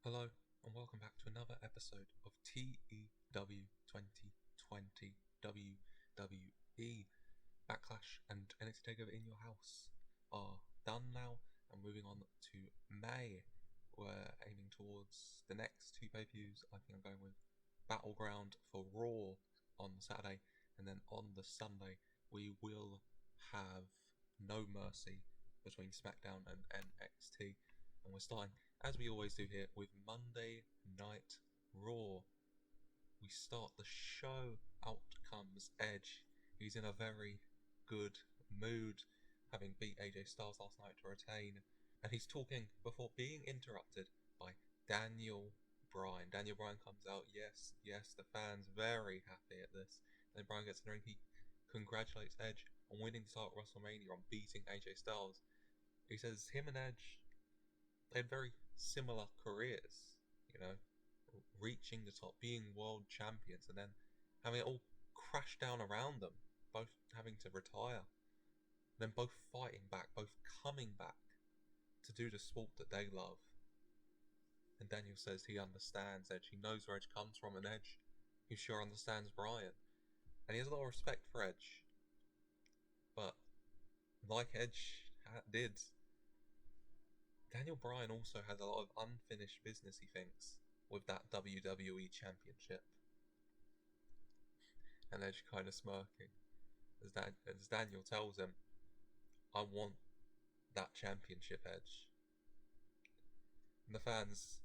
Hello, and welcome back to another episode of TEW 2020 WWE. Backlash and NXT Takeover in Your House are done now, and moving on to May. We're aiming towards the next two pay-per-views. I think I'm going with Battleground for Raw on Saturday, and then on the Sunday we will have No Mercy between Smackdown and NXT. And we're starting, as we always do here, with Monday Night Raw. We start the show. Out comes Edge. He's in a very good mood, having beat AJ Styles last night to retain. And he's talking before being interrupted by Daniel Bryan. Daniel Bryan comes out. Yes, the fans very happy at this. Then Bryan gets in the ring. He congratulates Edge on winning the title at WrestleMania, on beating AJ Styles. He says him and Edge, they had very similar careers, reaching the top, being world champions, and then having it all crash down around them, both having to retire, then both fighting back, both coming back to do the sport that they love. And Daniel says he understands Edge, he knows where Edge comes from, and Edge, he sure understands Bryan. And he has a lot of respect for Edge. But, like Edge did, Daniel Bryan also has a lot of unfinished business, he thinks, with that WWE Championship. And Edge kind of smirking as Daniel tells him, I want that championship, Edge. And the fans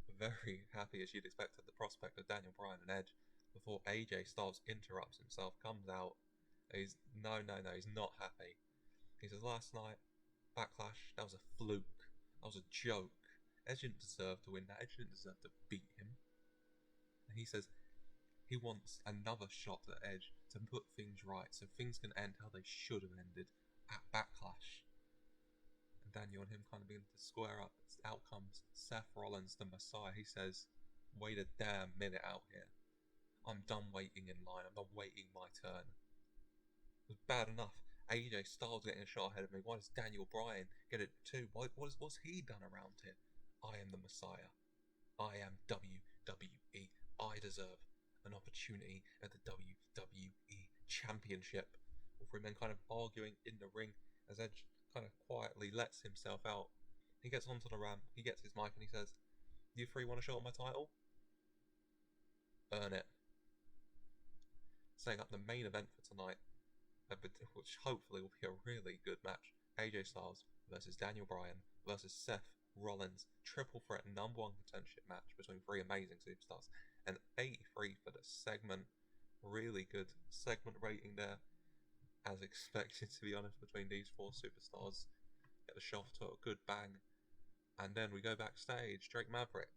are very happy, as you'd expect, at the prospect of Daniel Bryan and Edge, before AJ Styles interrupts himself, comes out. He's no, he's not happy. He says last night, Backlash, that was a fluke. That was a joke. Edge didn't deserve to win that. Edge didn't deserve to beat him. And he says he wants another shot at Edge to put things right, so things can end how they should have ended at Backlash. And Daniel and him kind of begin to square up. Out comes Seth Rollins, the Messiah. He says, wait a damn minute out here. I'm done waiting in line. I'm done waiting my turn. It was bad enough AJ Styles getting a shot ahead of me. Why does Daniel Bryan get it too? What's he done around here? I am the Messiah. I am WWE. I deserve an opportunity at the WWE Championship. All three men kind of arguing in the ring as Edge kind of quietly lets himself out. He gets onto the ramp, he gets his mic, and he says, you three want a shot at my title? Earn it. Setting up the main event for tonight, which hopefully will be a really good match. AJ Styles versus Daniel Bryan versus Seth Rollins. Triple threat #1 contendership match between three amazing superstars. An 83 for the segment. Really good segment rating there, as expected, to be honest, between these four superstars. Get the shot to a good bang. And then we go backstage. Drake Maverick,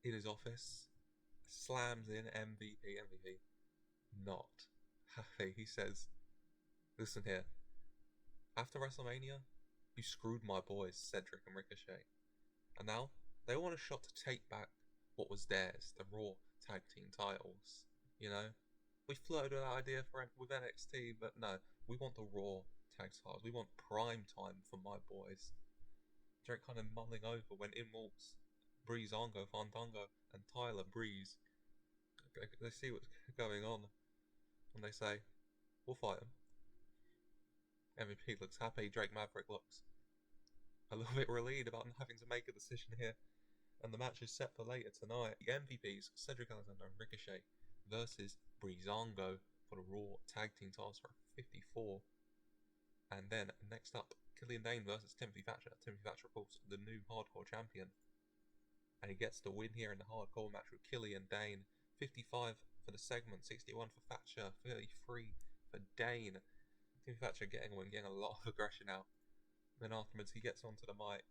in his office, slams in MVP. Not happy. He says, listen here, after WrestleMania, you screwed my boys, Cedric and Ricochet. And now, they want a shot to take back what was theirs, the Raw Tag Team titles. We flirted with that idea with NXT, but no, we want the Raw Tag titles. We want prime time for my boys. Drake kind of mulling over when in walks Breezango, Fandango, and Tyler Breeze. They see what's going on, and they say, we'll fight him. MVP looks happy. Drake Maverick looks a little bit relieved about having to make a decision here. And the match is set for later tonight. The MVPs, Cedric Alexander and Ricochet versus Breezango for the Raw Tag Team titles for 54. And then next up, Killian Dain versus Timothy Thatcher. Timothy Thatcher, of course, the new hardcore champion. And he gets the win here in the hardcore match with Killian Dain. 55 for the segment, 61 for Thatcher, 33 for Dain. Timothy Thatcher getting a lot of aggression out. Then afterwards, he gets onto the mic.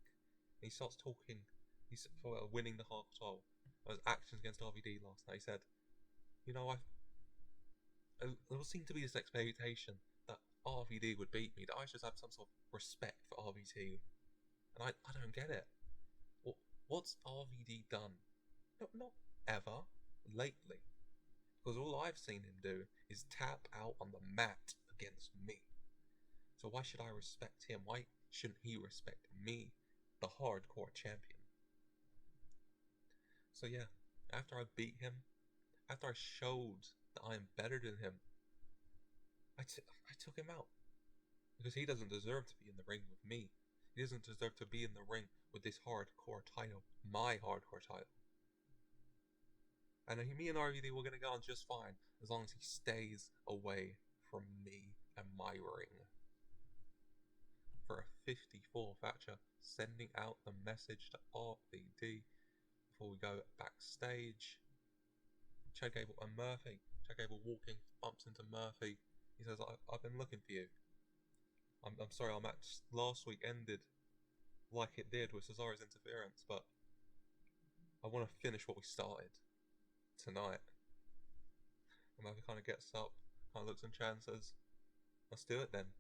And he starts talking. He's winning the hard title. His actions against RVD last night. He said, there seemed to be this expectation that RVD would beat me, that I should have some sort of respect for RVD. And I don't get it. What's RVD done? Not ever. Lately. Because all I've seen him do is tap out on the mat against me. So why should I respect him? Why shouldn't he respect me, the hardcore champion? So yeah, after I beat him, after I showed that I am better than him, I took him out. Because he doesn't deserve to be in the ring with me. He doesn't deserve to be in the ring with this hardcore title. My hardcore title. And me and RVD were going to go on just fine as long as he stays away from me and my ring. For a 54 Thatcher, sending out the message to RVD before we go backstage. Chad Gable and Murphy. Chad Gable walking, bumps into Murphy. He says, I've been looking for you. I'm sorry our match last week ended like it did with Cesaro's interference, but I want to finish what we started tonight. And Murphy kind of gets up, kind of looks and Chad and says, let's do it then.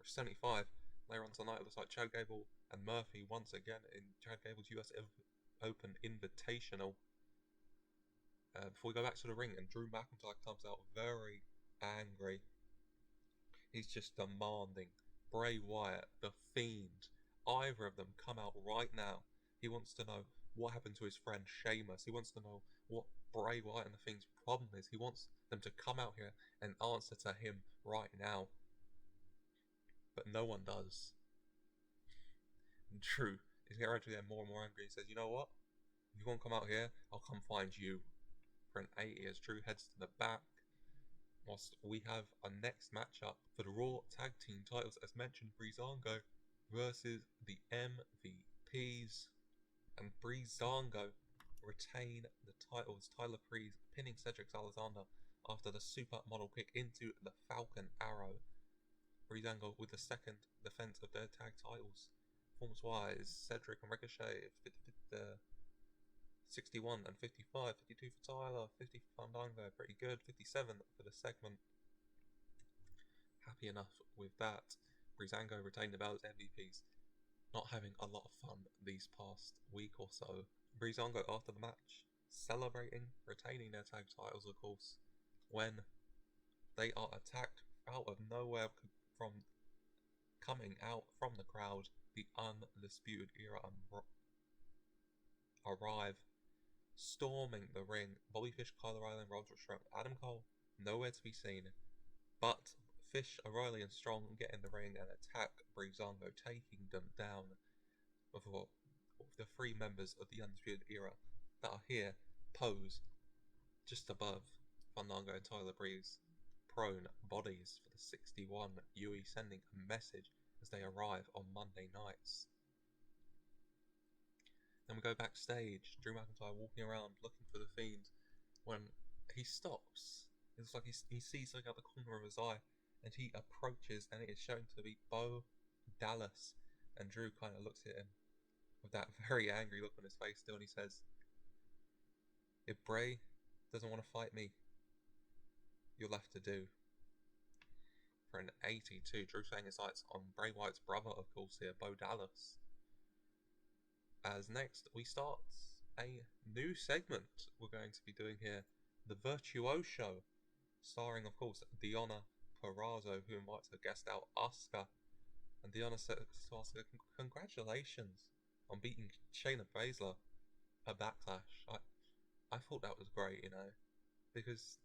For 75, later on tonight, it looks like Chad Gable and Murphy once again in Chad Gable's US Open Invitational. Before we go back to the ring, and Drew McIntyre comes out very angry. He's just demanding Bray Wyatt, The Fiend, either of them come out right now. He wants to know what happened to his friend Sheamus. He wants to know what Bray Wyatt and The Fiend's problem is. He wants them to come out here and answer to him right now. But no one does. And Drew is getting ready to get more and more angry. He says, you know what? If you won't come out here, I'll come find you. For an 80 as Drew heads to the back. Whilst we have our next matchup for the Raw Tag Team titles, as mentioned, Breezango versus the MVPs. And Breezango retain the titles. Tyler Breeze pinning Cedric Alexander after the supermodel kick into the Falcon Arrow. Breezango with the second defense of their tag titles. Performance-wise, Cedric and Ricochet fit the 61 and 55, 52 for Tyler, 50 for Fandango, pretty good, 57 for the segment. Happy enough with that. Breezango retained the belt as MVPs. Not having a lot of fun these past week or so. Breezango after the match, celebrating, retaining their tag titles of course, when they are attacked out of nowhere from coming out from the crowd. The Undisputed Era arrive, storming the ring. Bobby Fish, Kyle O'Reilly, and Roderick Strong, Adam Cole, nowhere to be seen. But Fish, O'Reilly, and Strong get in the ring and attack Breezango, taking them down. Before the three members of the Undisputed Era that are here pose just above Fandango and Tyler Breeze, prone bodies for the 61 UE, sending a message as they arrive on Monday nights. Then we go backstage. Drew McIntyre walking around looking for the Fiend when he stops. It looks like he sees something out the corner of his eye and he approaches, and it is shown to be Bo Dallas. And Drew kind of looks at him with that very angry look on his face still, and he says, if Bray doesn't want to fight me, you'll have to do. For an 82, Drew setting his sights on Bray Wyatt's brother, of course, here, Bo Dallas. As next, we start a new segment we're going to be doing here, the Virtuoso Show, starring, of course, Deonna Purrazzo, who invites her guest out, Asuka. And Deonna says to Asuka, congratulations on beating Shayna Baszler at Backlash. I thought that was great, because,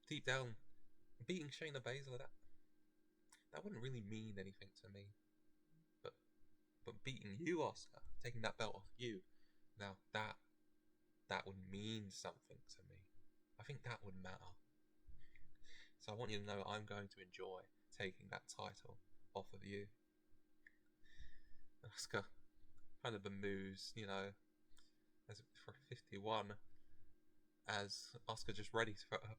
deep down, beating Shayna Baszler, that wouldn't really mean anything to me. But beating you, Asuka, taking that belt off you, now that would mean something to me. I think that would matter. So I want you to know I'm going to enjoy taking that title off of you. Asuka kind of bemoos, as for 51, as Asuka just ready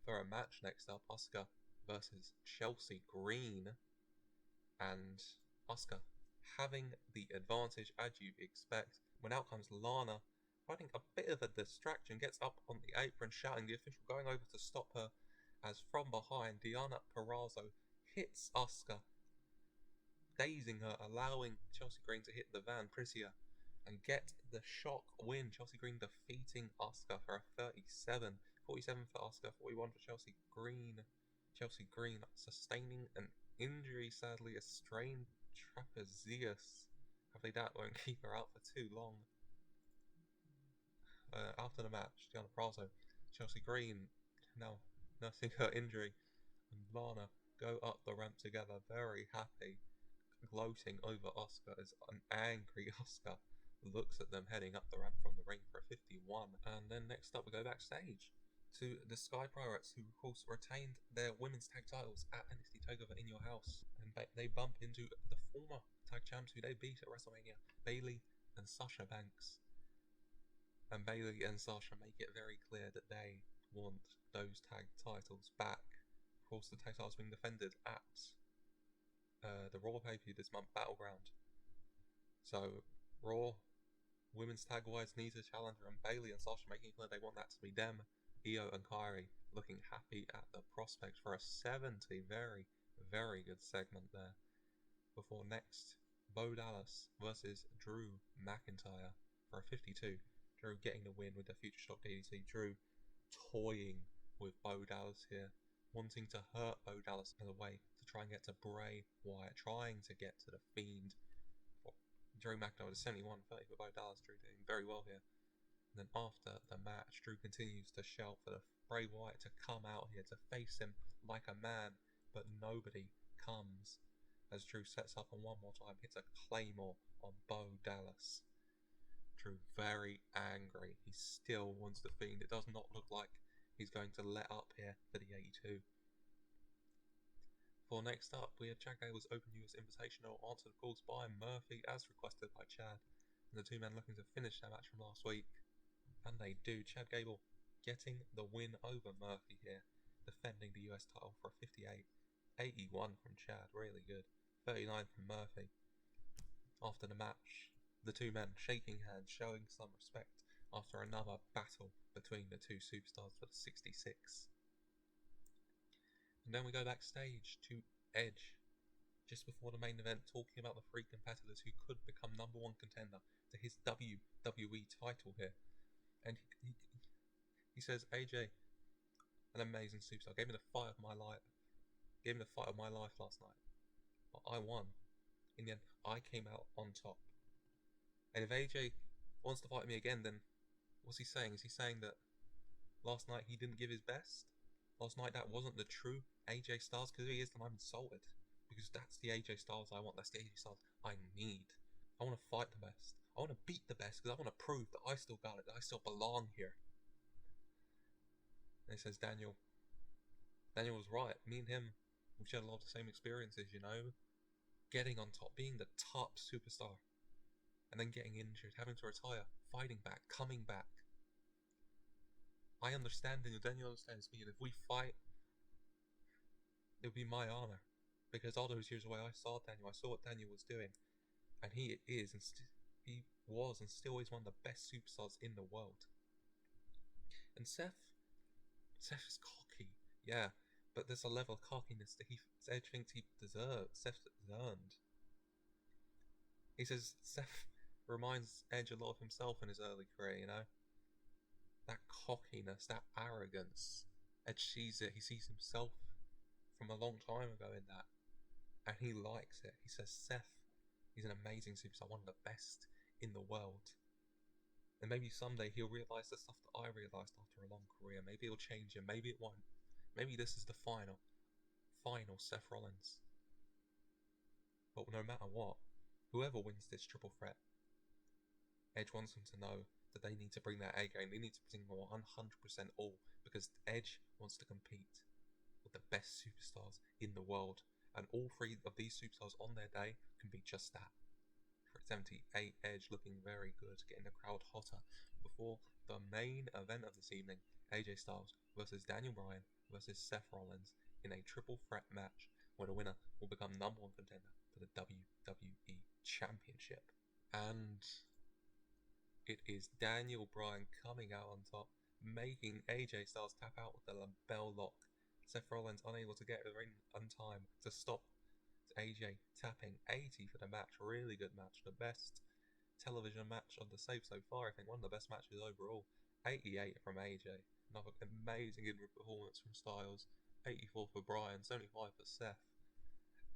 for a match next up. Asuka versus Chelsea Green, and Asuka having the advantage as you'd expect, when out comes Lana, finding a bit of a distraction, gets up on the apron shouting, the official going over to stop her, as from behind Deonna Purrazzo hits Asuka, dazing her, allowing Chelsea Green to hit the Van Prisia and get the shock win. Chelsea Green defeating Asuka for a 37. 47 for Asuka, 41 for Chelsea Green. Chelsea Green sustaining an injury, sadly, a strained trapezius. Hopefully that won't keep her out for too long. After the match, Deonna Purrazzo, Chelsea Green, now nursing her injury, and Lana go up the ramp together, very happy, gloating over Asuka as an angry Asuka looks at them heading up the ramp from the ring for a 51. And then next up we go backstage to the Sky Pirates, who of course retained their women's tag titles at NXT TakeOver in Your House, and they bump into the former tag champs who they beat at WrestleMania, Bayley and Sasha Banks. And Bayley and Sasha make it very clear that they want those tag titles back. Of course, the tag titles being defended at the Raw pay-per-view this month, Battleground. So Raw women's tag wise needs a challenger, and Bayley and Sasha making clear they want that to be them. Io and Kairi looking happy at the prospect for a 70. Very, very good segment there. Before next, Bo Dallas versus Drew McIntyre for a 52. Drew getting the win with the Future Shock DDT. Drew toying with Bo Dallas here, wanting to hurt Bo Dallas in a way to try and get to Bray Wyatt, trying to get to the Fiend. Drew McIntyre with a 71-30 for Bo Dallas. Drew doing very well here. And then after the match, Drew continues to shout for the Bray Wyatt to come out here to face him like a man, but nobody comes. As Drew sets up and one more time hits a Claymore on Bo Dallas. Drew very angry. He still wants the Fiend. It does not look like he's going to let up here for the 82. For next up, we have Chad Gable's Open US Invitational, answered calls by Murphy as requested by Chad, and the two men looking to finish their match from last week. And they do. Chad Gable getting the win over Murphy here, defending the US title for a 58. 81 from Chad, really good. 39 from Murphy. After the match, the two men shaking hands, showing some respect after another battle between the two superstars for the 66. And then we go backstage to Edge, just before the main event, talking about the three competitors who could become #1 contender to his WWE title here. And he says, AJ, an amazing superstar, gave me the fight of my life. Gave me the fight of my life last night. But I won. In the end, I came out on top. And if AJ wants to fight me again, then what's he saying? Is he saying that last night he didn't give his best? Last night that wasn't the true AJ Styles? Because if he is, then I'm insulted. Because that's the AJ Styles I want. That's the AJ Styles I need. I want to fight the best. I want to beat the best because I want to prove that I still got it, that I still belong here. And he says, Daniel was right. Me and him, we've shared a lot of the same experiences, you know. Getting on top, being the top superstar, and then getting injured, having to retire, fighting back, coming back. I understand Daniel understands me, and if we fight, it would be my honor. Because all those years away, I saw Daniel, I saw what Daniel was doing, and he is, and he was, and still is one of the best superstars in the world. And Seth is cocky, yeah, but there's a level of cockiness that Edge thinks he deserves. Seth has earned. He says Seth reminds Edge a lot of himself in his early career, you know? That cockiness, that arrogance. Edge sees it. He sees himself from a long time ago in that. And he likes it. He says Seth is an amazing superstar, one of the best in the world. And maybe someday he'll realise the stuff that I realised after a long career. Maybe it'll change him. Maybe it won't. Maybe this is the final Seth Rollins. But no matter what, whoever wins this triple threat, Edge wants them to know that they need to bring their A game. They need to bring 100% all, because Edge wants to compete with the best superstars in the world, and all three of these superstars on their day can be just that. For 78, Edge looking very good, getting the crowd hotter before the main event of this evening, AJ Styles versus Daniel Bryan versus Seth Rollins in a triple threat match where the winner will become #1 contender for the WWE Championship. And it is Daniel Bryan coming out on top, making AJ Styles tap out with the label lock. Seth Rollins unable to get the ring on time to stop AJ tapping. 80 for the match, really good match. The best television match on the save so far, I think one of the best matches overall. 88 from AJ, another amazing good performance from Styles. 84 for Bryan, 75 for Seth.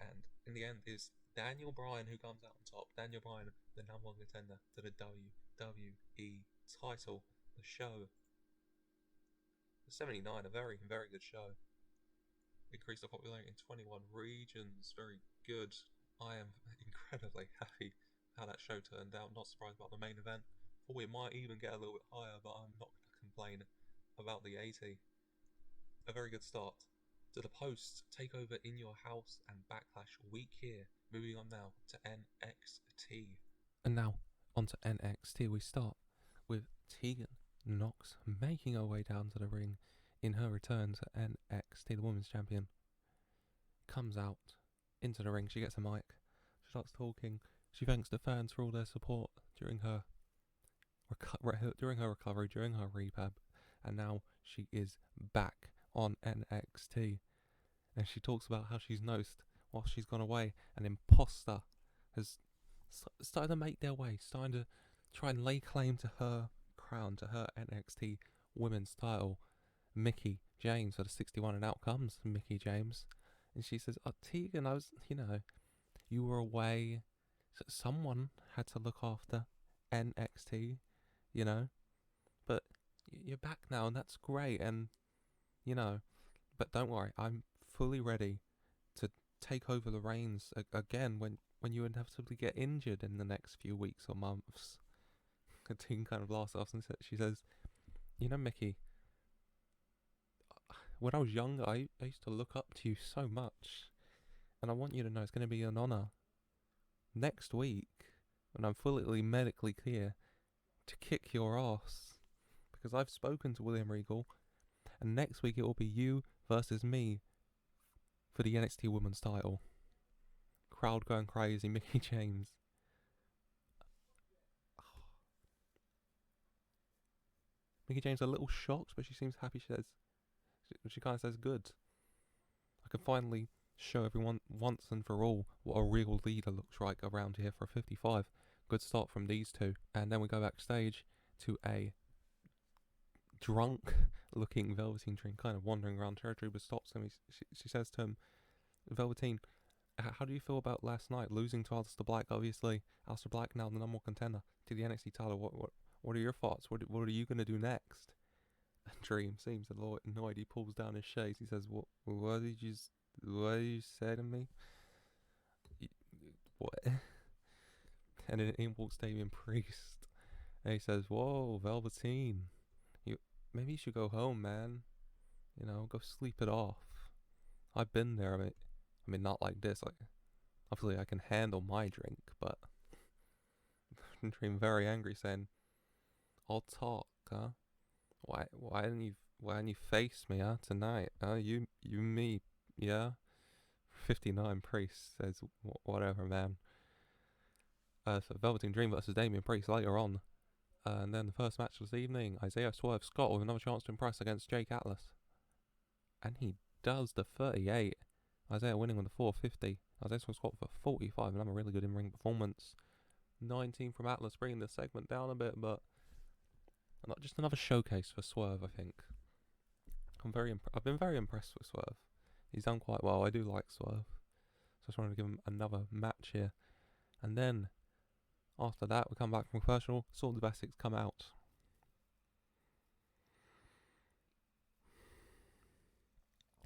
And in the end is Daniel Bryan who comes out on top. Daniel Bryan, the #1 contender to the WWE title. the show. 79, a very, very good show. Increased the popularity in 21 regions, very good. I am incredibly happy how that show turned out. Not surprised about the main event. Thought it might even get a little bit higher, but I'm not going to complain about the 80. A very good start to the post takeover in your house and Backlash week here. Moving on now to NXT. And now onto NXT. We start with Tegan Nox making her way down to the ring in her return to NXT. The Women's Champion comes out into the ring. She gets a mic. She starts talking. She thanks the fans for all their support during her recovery, during her rehab, and now she is back on NXT. And she talks about how she's noticed while she's gone away, an imposter has started to make their way, starting to try and lay claim to her crown, to her NXT Women's title. Mickie James for the 61, and out comes Mickie James, and she says, "Oh, Tegan, you were away. So someone had to look after NXT, but you're back now, and that's great, and but don't worry, I'm fully ready to take over the reins again when you inevitably get injured in the next few weeks or months." The team kind of laughs off and she says, "Mickie, when I was younger, I used to look up to you so much, and I want you to know it's going to be an honour next week, when I'm fully medically clear, to kick your ass, because I've spoken to William Regal, and next week it will be you versus me for the NXT Women's title." Crowd going crazy. Mickie James. Mickie James a little shocked, but she seems happy. She kind of says, "Good. I can finally show everyone once and for all what a real leader looks like around here for a 55. Good start from these two." And then we go backstage to a drunk-looking Velveteen Dream, kind of wandering around territory, but stops him. She says to him, "Velveteen, how do you feel about last night, losing to Aleister Black? Obviously, Aleister Black now the number one contender to the NXT title. What are your thoughts? What are you going to do next?" And Dream seems a little annoyed. He pulls down his shades. He says, What did you say to me? What?" And then in walks Damian Priest, and he says, "Whoa, Velveteen, maybe you should go home, man. Go sleep it off. I've been there. I mean, not like this. Like, obviously, I can handle my drink, but." Dream very angry, saying, "I'll talk, huh? Why didn't you face me, huh, tonight? You me, yeah?" 59 Priest says, "Whatever, man." So Velveteen Dream versus Damian Priest later on. And then the first match of this evening, Isaiah Swerve Scott with another chance to impress against Jake Atlas. And he does the 38. Isaiah winning with the 450. Isaiah Swerve Scott for 45. Another really good in-ring performance. 19 from Atlas, bringing the segment down a bit, but just another showcase for Swerve, I think. I've been very impressed with Swerve. He's done quite well. I do like Swerve. So I just wanted to give him another match here. And then, after that, we come back from commercial. Swords of Essex come out.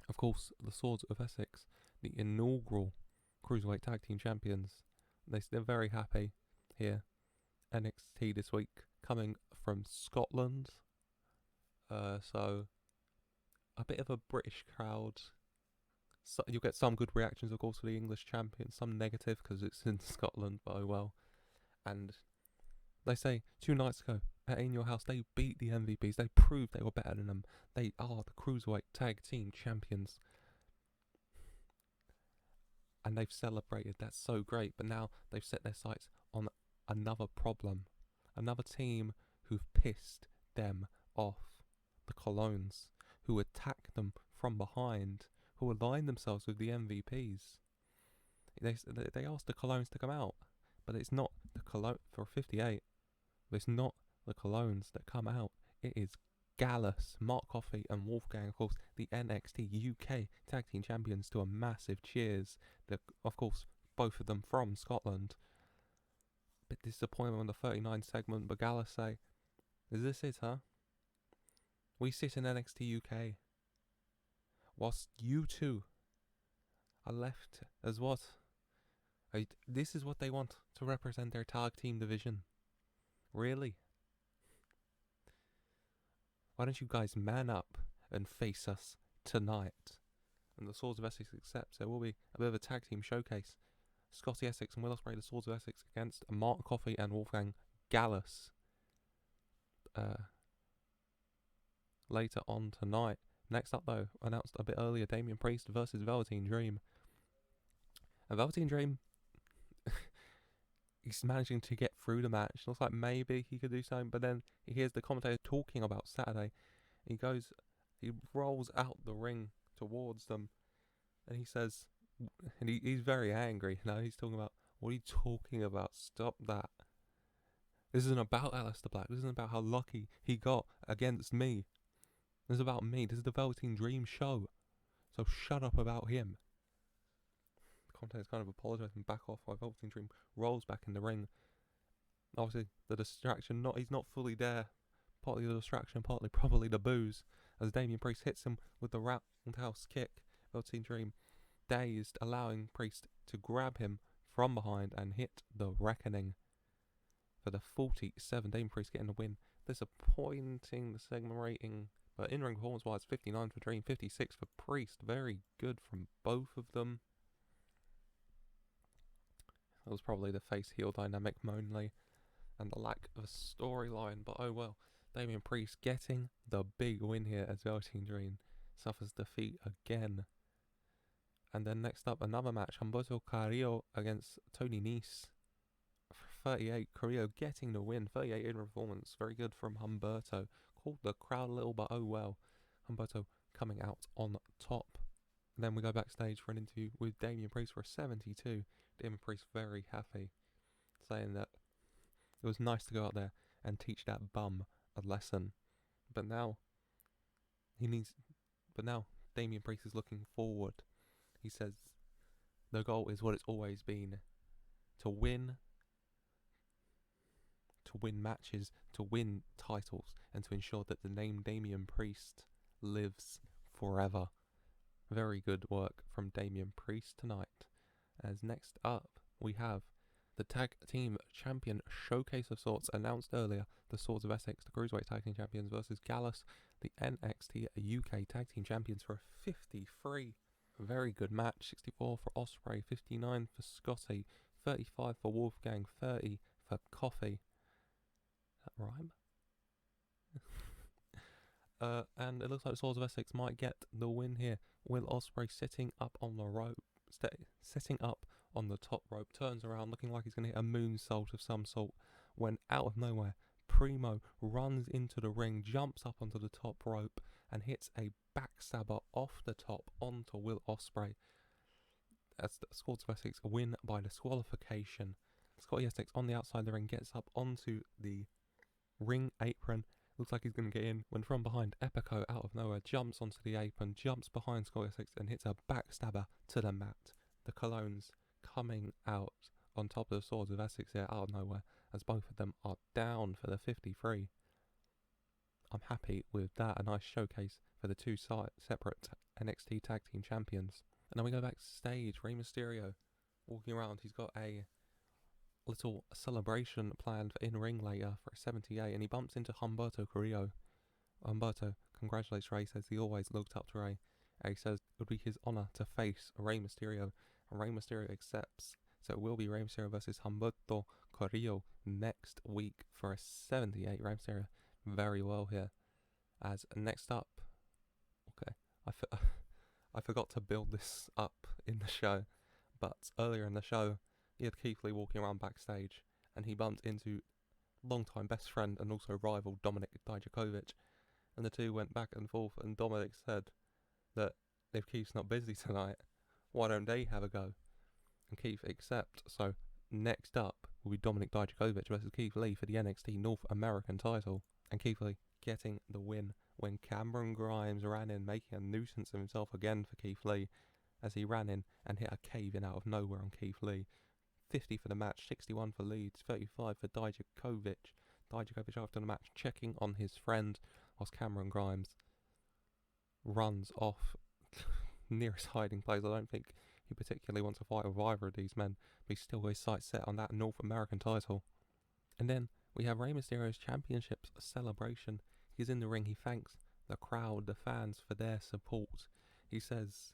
Of course, the Swords of Essex, the inaugural Cruiserweight Tag Team Champions. They're very happy here. NXT this week, coming from Scotland. So, a bit of a British crowd. So you'll get some good reactions, of course, for the English champion. Some negative, because it's in Scotland, but oh well. And they say 2 nights ago at In Your House, they beat the MVPs. They proved they were better than them. They are the Cruiserweight Tag Team Champions. And they've celebrated. That's so great. But now they've set their sights on another problem. Another team who've pissed them off. The Colognes, who attack them from behind, who align themselves with the MVPs. They asked the Colognes to come out. But it's not the Cologne for 58. It's not the Colognes that come out. It is Gallus, Mark Coffey, and Wolfgang, of course, the NXT UK Tag Team Champions, to a massive cheers. Of course, both of them from Scotland. Bit disappointment on the 39 segment, but Gallus say, "Is this it, huh? We sit in NXT UK, whilst you two are left as what? This is what they want to represent their tag team division. Really? Why don't you guys man up and face us tonight? And the Swords of Essex accepts. There will be a bit of a tag team showcase. Scotty Essex and Will Ospreay, the Swords of Essex, against Mark Coffey and Wolfgang Gallus. Later on tonight. Next up, though, announced a bit earlier, Damian Priest versus Velveteen Dream. And Velveteen Dream, he's managing to get through the match. Looks like maybe he could do something, but then he hears the commentator talking about Saturday. He rolls out the ring towards them, and he says, and he's very angry. He's talking about, what are you talking about? Stop that. This isn't about Aleister Black. This isn't about how lucky he got against me. This is about me. This is the Velveteen Dream show. So shut up about him. The commentator's kind of apologising back off while Velveteen Dream rolls back in the ring. Obviously, the distraction, he's not fully there. Partly the distraction, partly probably the booze. As Damian Priest hits him with the roundhouse kick. Velveteen Dream dazed, allowing Priest to grab him from behind and hit the Reckoning. For the 47, Damian Priest getting the win. Disappointing the segment rating, but in-ring performance-wise, 59 for Dream, 56 for Priest. Very good from both of them. That was probably the face-heel dynamic mainly, and the lack of a storyline, but oh well. Damian Priest getting the big win here as Velveteen Dream suffers defeat again. And then next up, another match, Humberto Carrillo against Toni Nese. 38, Carrillo getting the win, 38 in performance, very good from Humberto. Called the crowd a little, but oh well. Humberto coming out on top. And then we go backstage for an interview with Damian Priest for a 72. Damian Priest very happy, saying that it was nice to go out there and teach that bum a lesson. But now Damian Priest is looking forward. He says the goal is what it's always been. To win matches, to win titles, and to ensure that the name Damian Priest lives forever. Very good work from Damian Priest tonight. As next up, we have the Tag Team Champion Showcase of sorts announced earlier. The Swords of Essex, the Cruiserweight Tag Team Champions versus Gallus, the NXT UK Tag Team Champions for a 53. Very good match. 64 for Ospreay, 59 for Scotty, 35 for Wolfgang, 30 for Coffey. That rhyme? And it looks like the Swords of Essex might get the win here. Will Ospreay sitting up on the rope, sitting up on the top rope, turns around looking like he's going to hit a moonsault of some sort, when out of nowhere, Primo runs into the ring, jumps up onto the top rope, and hits a backstabber off the top onto Will Ospreay. As the Swords of Essex win by disqualification. Scotty Essex on the outside of the ring gets up onto the ring apron. Looks like he's going to get in when from behind Epico out of nowhere jumps onto the apron, jumps behind Scotty Essex and hits a backstabber to the mat. The Colognes coming out on top of the Swords of Essex here out of nowhere as both of them are down for the 53. I'm happy with that. A nice showcase for the two separate NXT Tag Team Champions. And then we go backstage. Rey Mysterio walking around. He's got a little celebration planned for in-ring later for 78, and he bumps into Humberto Carrillo. Humberto congratulates Rey, says he always looked up to Rey, and he says it would be his honour to face Rey Mysterio, and Rey Mysterio accepts. So it will be Rey Mysterio versus Humberto Carrillo next week for a 78. Rey Mysterio very well here. As next up, okay, I forgot to build this up in the show, but earlier in the show, he had Keith Lee walking around backstage, and he bumped into longtime best friend and also rival Dominik Dijakovic, and the two went back and forth, and Dominik said that if Keith's not busy tonight, why don't they have a go? And Keith accepts. So next up will be Dominik Dijakovic versus Keith Lee for the NXT North American title, and Keith Lee getting the win when Cameron Grimes ran in, making a nuisance of himself again for Keith Lee as he ran in and hit a cave-in out of nowhere on Keith Lee. 50 for the match, 61 for Leeds, 35 for Dijakovic, Dijakovic after the match, checking on his friend, whilst Cameron Grimes runs off near his hiding place. I don't think he particularly wants to fight with either of these men, but he's still got his sights set on that North American title. And then we have Rey Mysterio's championships celebration. He's in the ring. He thanks the crowd, the fans, for their support. He says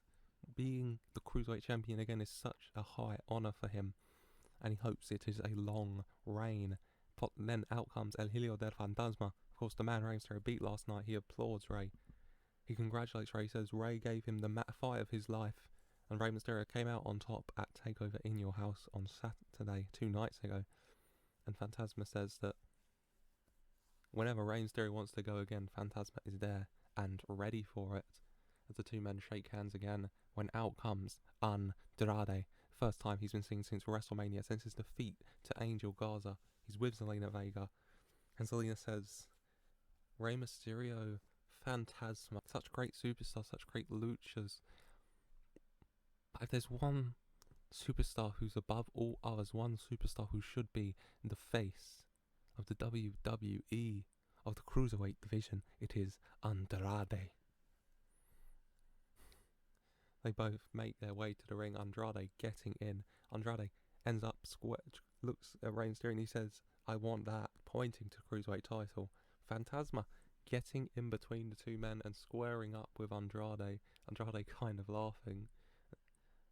being the Cruiserweight champion again is such a high honour for him, and he hopes it is a long reign. But then out comes El Hijo del Fantasma. Of course, the man Rey Mysterio beat last night. He applauds Rey. He congratulates Rey, says Rey gave him the fight of his life, and Rey Mysterio came out on top at TakeOver in Your House on Saturday, 2 nights ago. And Fantasma says that whenever Rey Mysterio wants to go again, Fantasma is there and ready for it. As the two men shake hands again, when out comes Andrade. First time he's been seen since WrestleMania, since his defeat to Angel Garza. He's with Zelina Vega. And Zelina says, Rey Mysterio, Fantasma, such great superstars, such great luchas. But if there's one superstar who's above all others, one superstar who should be the face of the WWE, of the Cruiserweight division, it is Andrade. They both make their way to the ring, Andrade getting in. Andrade ends up looks at Rey Mysterio and he says, I want that, pointing to Cruiserweight title. Fantasma getting in between the two men and squaring up with Andrade. Andrade kind of laughing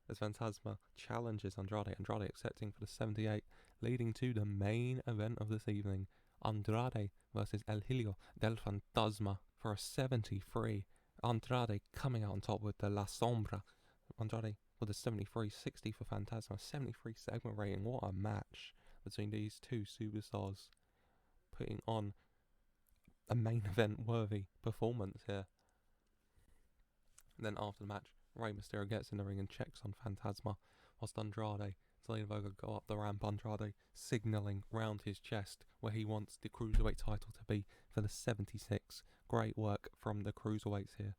as Fantasma challenges Andrade. Andrade accepting for the 78, leading to the main event of this evening. Andrade versus El Hijo del Fantasma for a 73. Andrade coming out on top with the La Sombra. Andrade with a 73-60 for Fantasma. 73 segment rating. What a match between these two superstars, putting on a main event worthy performance here. And then after the match, Rey Mysterio gets in the ring and checks on Fantasma, whilst Andrade, Zelina Vega go up the ramp. Andrade signalling round his chest where he wants the Cruiserweight title to be for the 76. Great work from the Cruiserweights here.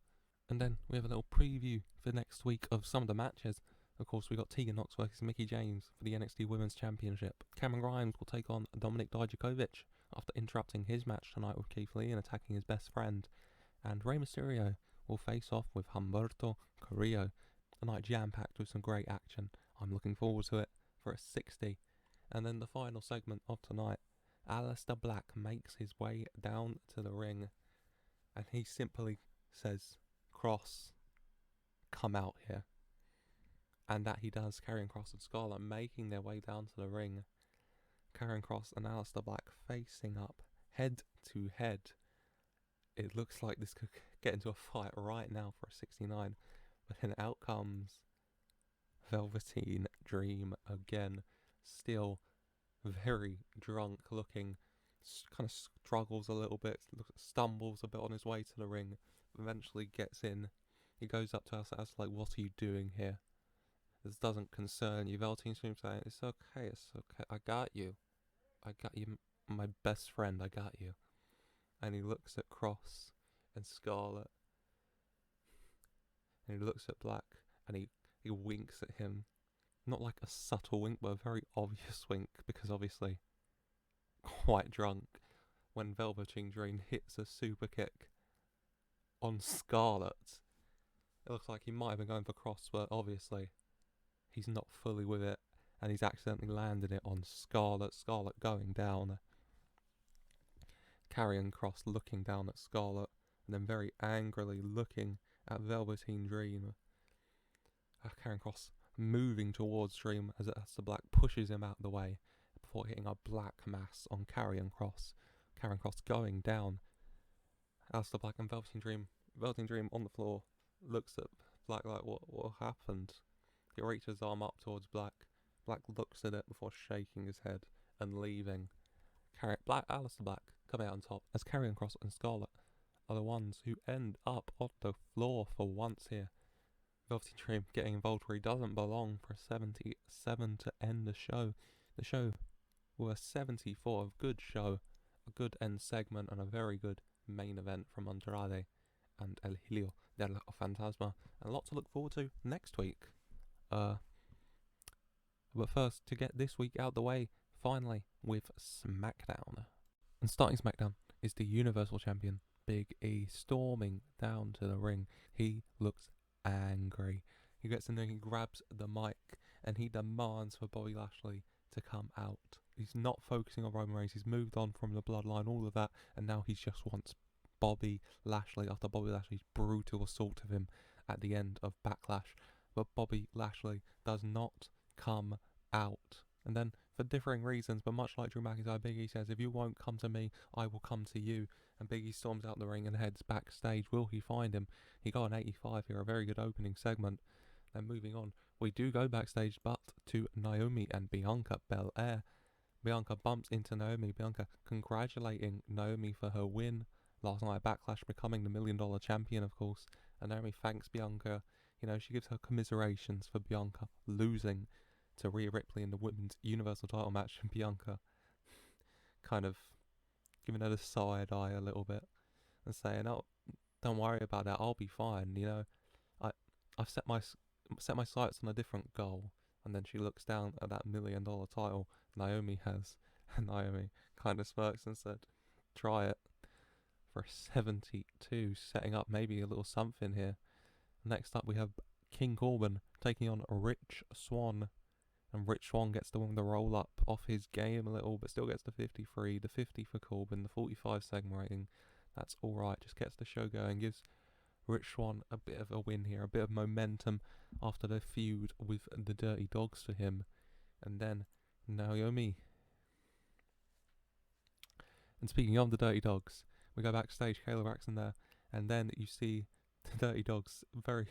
And then we have a little preview for next week of some of the matches. Of course, we got Tegan Nox versus Mickie James for the NXT Women's Championship. Cameron Grimes will take on Dominik Dijakovic after interrupting his match tonight with Keith Lee and attacking his best friend. And Rey Mysterio will face off with Humberto Carrillo. A night jam-packed with some great action. I'm looking forward to it for a 60. And then the final segment of tonight, Aleister Black makes his way down to the ring and he simply says, Cross, come out here. And that he does. Karrion Kross and Scarlett making their way down to the ring. Karrion Kross and Aleister Black facing up, head to head. It looks like this could get into a fight right now for a 69. But then out comes Velveteen Dream again. Still very drunk looking. Kind of struggles a little bit. Stumbles a bit on his way to the ring. Eventually gets in. He goes up to us and asks, like, what are you doing here? This doesn't concern you. Velveteen Dream saying, it's okay, it's okay. I got you. I got you, my best friend, I got you. And he looks at Kross and Scarlett. And he looks at Black and he winks at him. Not like a subtle wink, but a very obvious wink, because obviously quite drunk when Velveteen Dream hits a super kick on Scarlett. It looks like he might have been going for Kross, but obviously he's not fully with it, and he's accidentally landed it on Scarlett. Scarlett going down. Karrion Kross looking down at Scarlett, and then very angrily looking at Velveteen Dream. Karrion Kross moving towards Dream as the Black pushes him out of the way before hitting a black mass on Karrion Kross. Karrion Kross going down. Aleister Black and Velveteen Dream on the floor, looks at Black like, what happened? He reaches his arm up towards Black. Black looks at it before shaking his head and leaving. Aleister Black coming out on top as Karrion Kross and Scarlett are the ones who end up on the floor for once here. Velveteen Dream getting involved where he doesn't belong for a 77 to end the show. The show was 74, a good show, a good end segment, and a very good main event from Andrade and El Hijo del Fantasma, and a lot to look forward to next week. But first, to get this week out the way, finally, with Smackdown. And starting SmackDown is the Universal Champion, Big E, storming down to the ring. He looks angry. He gets in there, he grabs the mic, and he demands for Bobby Lashley to come out. He's not focusing on Roman Reigns. He's moved on from the bloodline, all of that, and now he just wants Bobby Lashley after Bobby Lashley's brutal assault of him at the end of Backlash. But Bobby Lashley does not come out. And then, for differing reasons, but much like Drew McIntyre, Big E says, if you won't come to me, I will come to you. And Big E storms out the ring and heads backstage. Will he find him? He got an 85 here, a very good opening segment. Then moving on, we do go backstage, but to Naomi and Bianca Belair. Bianca bumps into Naomi. Bianca congratulating Naomi for her win last night at Backlash, becoming the $1 million champion, of course. And Naomi thanks Bianca. You know, she gives her commiserations for Bianca losing to Rhea Ripley in the Women's Universal title match. And Bianca kind of giving her the side eye a little bit and saying, oh, don't worry about that, I'll be fine. You know, I've set my sights on a different goal. And then she looks down at that $1 million title Naomi has, and Naomi kind of smirks and said, try it, for 72, setting up maybe a little something here. Next up we have King Corbin taking on Rich Swann, and Rich Swann gets to win the roll up off his game a little, but still gets the 53, the 50 for Corbin, the 45 segment rating. That's alright, just gets the show going, gives Rich Swann a bit of a win here, a bit of momentum after the feud with the Dirty Dogs for him. And then Naomi. And speaking of the Dirty Dogs, we go backstage, Kayla Braxton there, and then you see the Dirty Dogs very,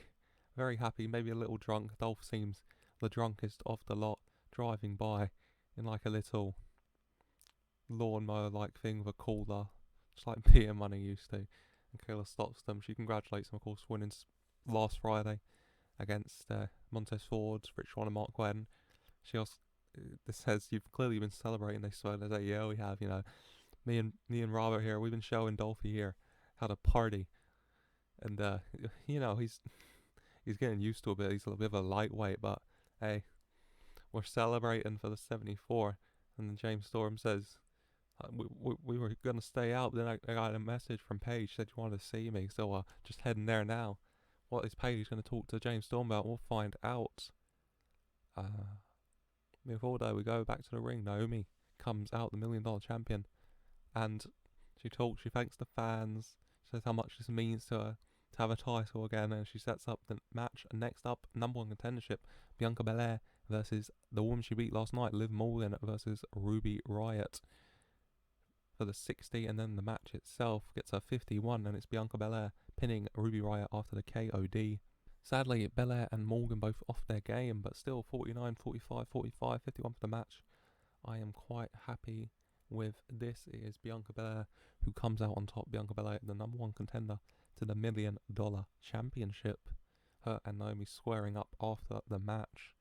very happy, maybe a little drunk. Dolph seems the drunkest of the lot, driving by in like a little lawnmower-like thing with a cooler, just like Beer Money used to. And Kayla stops them. She congratulates them, of course, winning last Friday against Montez Ford, Rich Swann and Mark Quinn. She also says, you've clearly been celebrating. They swear, they say, yeah, we have, you know. Me and Robert here, we've been showing Dolphy here how to party. And, you know, he's getting used to a bit. He's a little bit of a lightweight, but, hey, we're celebrating for the 74. And then James Storm says, we were going to stay out, but then I got a message from Paige, said you wanted to see me, so just heading there now. What is Paige going to talk to James Storm about? We'll find out. Before that, we go back to the ring. Naomi comes out, the $1 million champion, and she thanks the fans, says how much this means to her to have a title again, and she sets up the match. Next up, number one contendership, Bianca Belair versus the woman she beat last night, Liv Morgan, versus Ruby Riott for the 60, and then the match itself gets a 51, and it's Bianca Belair pinning Ruby Riott after the KOD. Sadly, Belair and Morgan both off their game, but still 49, 45, 45, 51 for the match. I am quite happy with this. It is Bianca Belair who comes out on top. Bianca Belair, the number one contender to the $1 million championship. Her and Naomi squaring up after the match.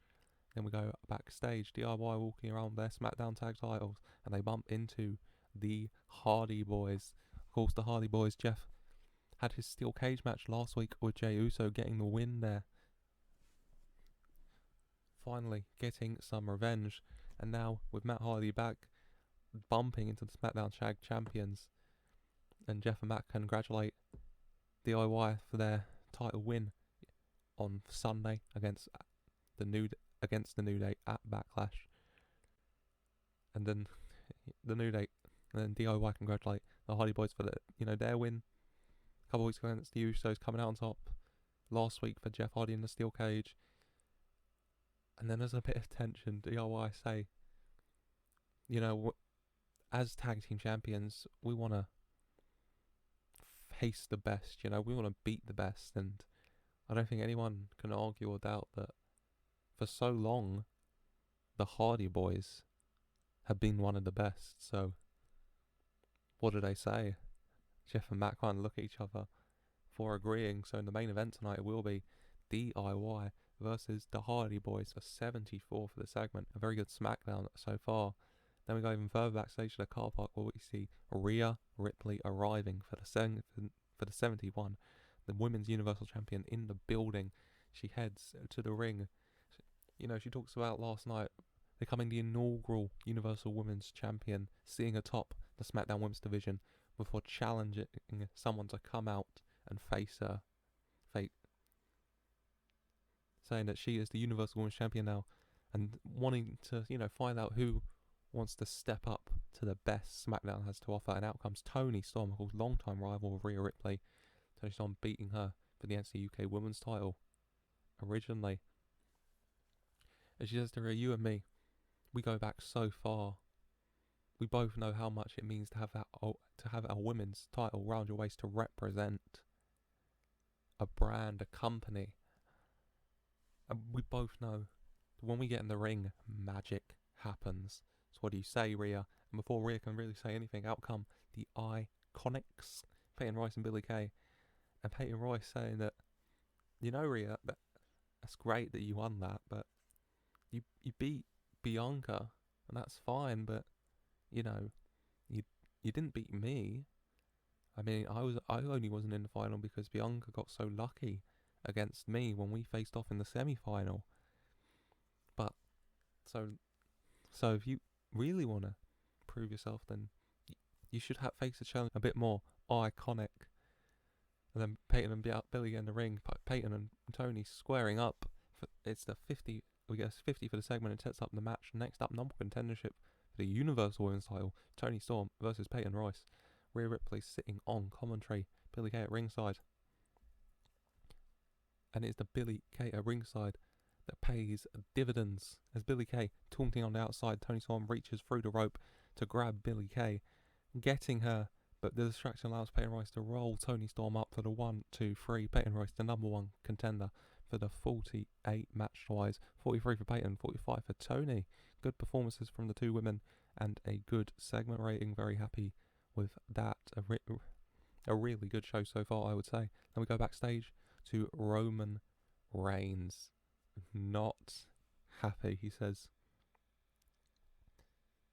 Then we go backstage, DIY walking around their SmackDown tag titles, and they bump into the Hardy Boyz. Of course, the Hardy Boyz, Jeff had his steel cage match last week with Jey Uso, getting the win there. Finally getting some revenge, and now with Matt Hardy back, bumping into the SmackDown Tag Champions, and Jeff and Matt congratulate DIY for their title win on Sunday against the New Day at Backlash. And then the New Day, and then DIY congratulate the Hardy Boyz for their win. A couple of weeks ago against the Usos, coming out on top. Last week for Jeff Hardy in the steel cage. And then there's a bit of tension. DIY say, as tag team champions, we want to face the best. We want to beat the best, and I don't think anyone can argue or doubt that for so long, the Hardy Boyz have been one of the best. So, what do they say? Jeff and Matt kind of look at each other for agreeing. So in the main event tonight, it will be DIY versus the Hardy Boyz, a 74 for the segment. A very good SmackDown so far. Then we go even further backstage to the car park, where we see Rhea Ripley arriving for the 71. The Women's Universal Champion in the building. She heads to the ring. She talks about last night becoming the inaugural Universal Women's Champion, sitting atop the SmackDown Women's Division before challenging someone to come out and face her, saying that she is the Universal Women's Champion now, and wanting to, find out who wants to step up to the best SmackDown has to offer. And out comes Toni Storm, of course, longtime rival of Rhea Ripley. Toni Storm beating her for the NXT UK Women's title originally. And she says to her, "You and me, we go back so far. We both know how much it means to have our women's title round your waist, to represent a brand, a company. And we both know that when we get in the ring, magic happens." So what do you say, Rhea? And before Rhea can really say anything, out come the Iconics, Peyton Royce and Billie Kay. And Peyton Royce saying that, Rhea, that's great that you won that, but you beat Bianca, and that's fine, but you didn't beat me. I mean, I only wasn't in the final because Bianca got so lucky against me when we faced off in the semi-final. But so if you really want to prove yourself, then you should face the challenge a bit more iconic. And then Peyton and Billie get in the ring. Peyton and Toni squaring up. It's the 50. We get 50 for the segment and sets up the match. Next up, number contendership for the Universal Women's title. Toni Storm versus Peyton Royce. Rhea Ripley sitting on commentary. Billie Kay at ringside. And it's the Billie Kay at ringside that pays dividends, as Billie Kay, taunting on the outside, Toni Storm reaches through the rope to grab Billie Kay, getting her, but the distraction allows Peyton Royce to roll Toni Storm up for the 1, 2, 3. Peyton Royce, the number 1 contender for the 48 match-wise. 43 for Peyton, 45 for Toni. Good performances from the two women and a good segment rating. Very happy with that. A really good show so far, I would say. Then we go backstage to Roman Reigns. Not happy, he says.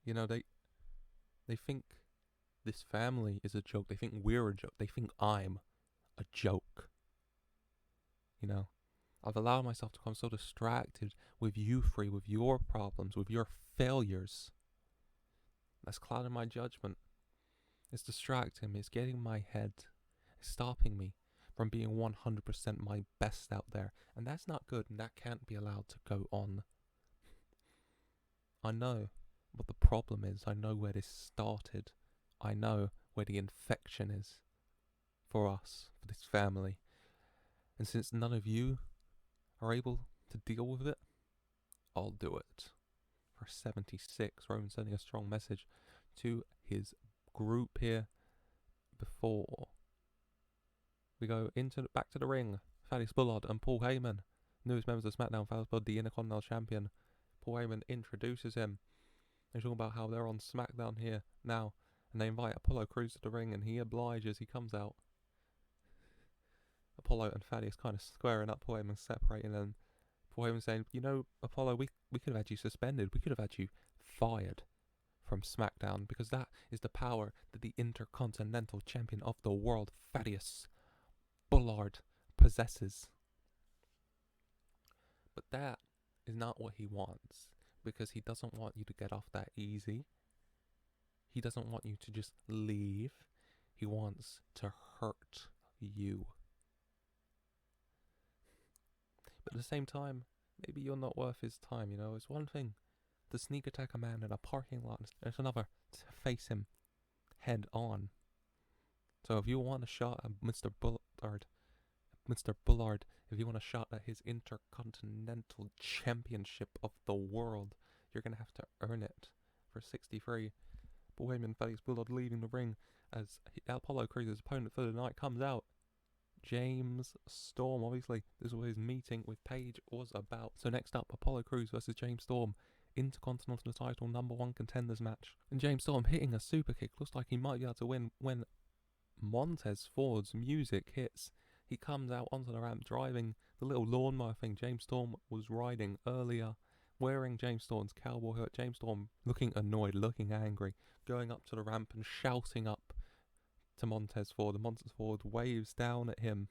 They think this family is a joke. They think we're a joke. They think I'm a joke. I've allowed myself to become so distracted with you three, with your problems, with your failures. That's clouding my judgment. It's distracting me. It's getting my head. It's stopping me from being 100% my best out there. And that's not good, and that can't be allowed to go on. I know what the problem is. I know where this started. I know where the infection is for us, for this family. And since none of you are able to deal with it, I'll do it. For 76, Roman sending a strong message to his group here before we go back to the ring. Thaddeus Bullard and Paul Heyman, newest members of SmackDown, Thaddeus Bullard, the Intercontinental Champion. Paul Heyman introduces him. They're talking about how they're on SmackDown here now, and they invite Apollo Crews to the ring, and he obliges. He comes out. Apollo and Thaddeus kind of squaring up, Paul Heyman separating, and Paul Heyman saying, Apollo, we could have had you suspended. We could have had you fired from SmackDown, because that is the power that the Intercontinental Champion of the world, Thaddeus Bullard, possesses. But that is not what he wants, because he doesn't want you to get off that easy. He doesn't want you to just leave. He wants to hurt you. But at the same time, maybe you're not worth his time, It's one thing to sneak attack a man in a parking lot, and it's another to face him head on. So if you want a shot at Mr. Bullard, if you want a shot at his Intercontinental Championship of the world, you're going to have to earn it. For 63, Paul Heyman, Thaddeus Bullard leaving the ring as Apollo Crews' opponent for the night comes out. James Storm, obviously, this is what his meeting with Paige was about. So next up, Apollo Crews versus James Storm, Intercontinental title number 1 contenders match. And James Storm hitting a super kick. Looks like he might be able to win when Montez Ford's music hits. He comes out onto the ramp driving the little lawnmower thing James Storm was riding earlier, wearing James Storm's cowboy hat. James Storm looking annoyed, looking angry, going up to the ramp and shouting up to Montez Ford. And Montez Ford waves down at him.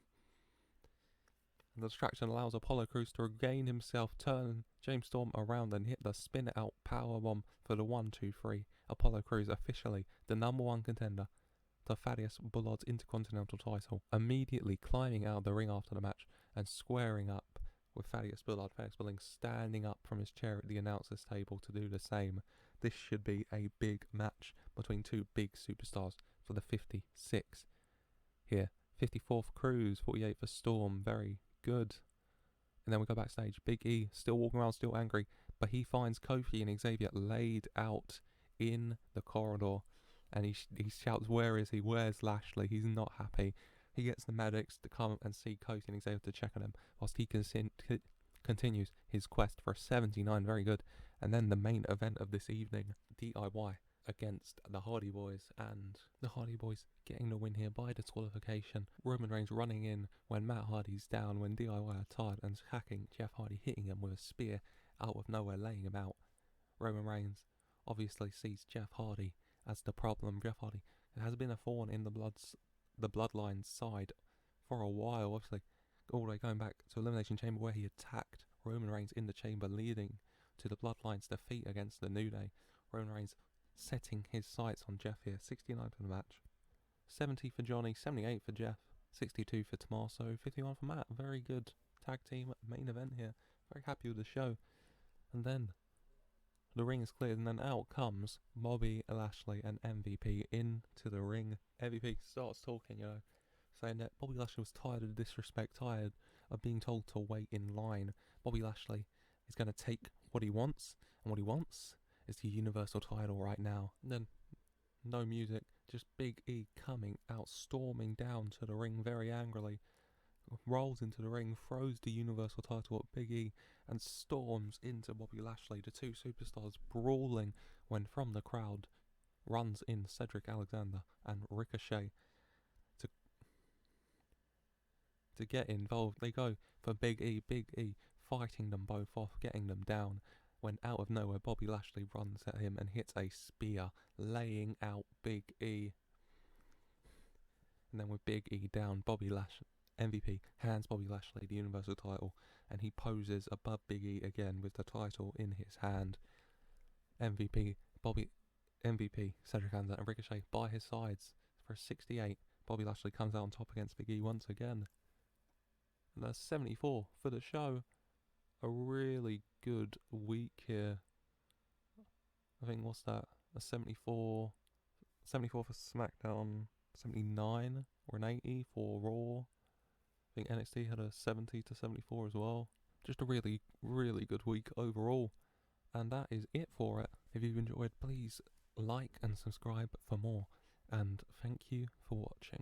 And the distraction allows Apollo Crews to regain himself, turn James Storm around and hit the spin out powerbomb for the 1, 2, 3. Apollo Crews officially the #1 contender to Thaddeus Bullard's Intercontinental title, immediately climbing out of the ring after the match and squaring up with Thaddeus Bullard. Thaddeus Bullard standing up from his chair at the announcer's table to do the same. This should be a big match between two big superstars for the 56 here. 54 for Crews, 48 for Storm, very good. And then we go backstage. Big E still walking around, still angry, but he finds Kofi and Xavier laid out in the corridor, and he shouts, "Where is he? Where's Lashley?" He's not happy. He gets the medics to come and see Kofi and Xavier to check on him, whilst he continues his quest for a 79. Very good. And then the main event of this evening, DIY against the Hardy Boyz, and the Hardy Boyz getting the win here by disqualification. Roman Reigns running in when Matt Hardy's down, when DIY are tired, and attacking Jeff Hardy, hitting him with a spear out of nowhere, laying him out. Roman Reigns obviously sees Jeff Hardy as the problem. Jeff Hardy has been a thorn in the Bloodline's side for a while, obviously, all the way going back to Elimination Chamber, where he attacked Roman Reigns in the chamber, leading to the Bloodline's defeat against the New Day. Roman Reigns setting his sights on Jeff here. 69 for the match, 70 for Johnny, 78 for Jeff, 62 for Tommaso, 51 for Matt. Very good tag team main event here. Very happy with the show. And then the ring is cleared, and then out comes Bobby Lashley and MVP into the ring. MVP starts talking, saying that Bobby Lashley was tired of disrespect, tired of being told to wait in line. Bobby Lashley is going to take what he wants, and what he wants is the Universal title right now. And then, no music, just Big E coming out, storming down to the ring very angrily, rolls into the ring, throws the Universal title at Big E, and storms into Bobby Lashley. The two superstars brawling when from the crowd runs in Cedric Alexander and Ricochet to get involved. They go for Big E, fighting them both off, getting them down, when out of nowhere Bobby Lashley runs at him and hits a spear, laying out Big E. And then with Big E down, MVP hands Bobby Lashley the Universal title, and he poses above Big E again with the title in his hand. MVP, Cedric Alexander and Ricochet by his sides for 68. Bobby Lashley comes out on top against Big E once again. And that's 74 for the show. A really good week here. I think, what's that? A 74 for SmackDown, 79 or an 80 for Raw. I think NXT had a 70 to 74 as well. Just a really, really good week overall. And that is it for it. If you've enjoyed, please like and subscribe for more. And thank you for watching.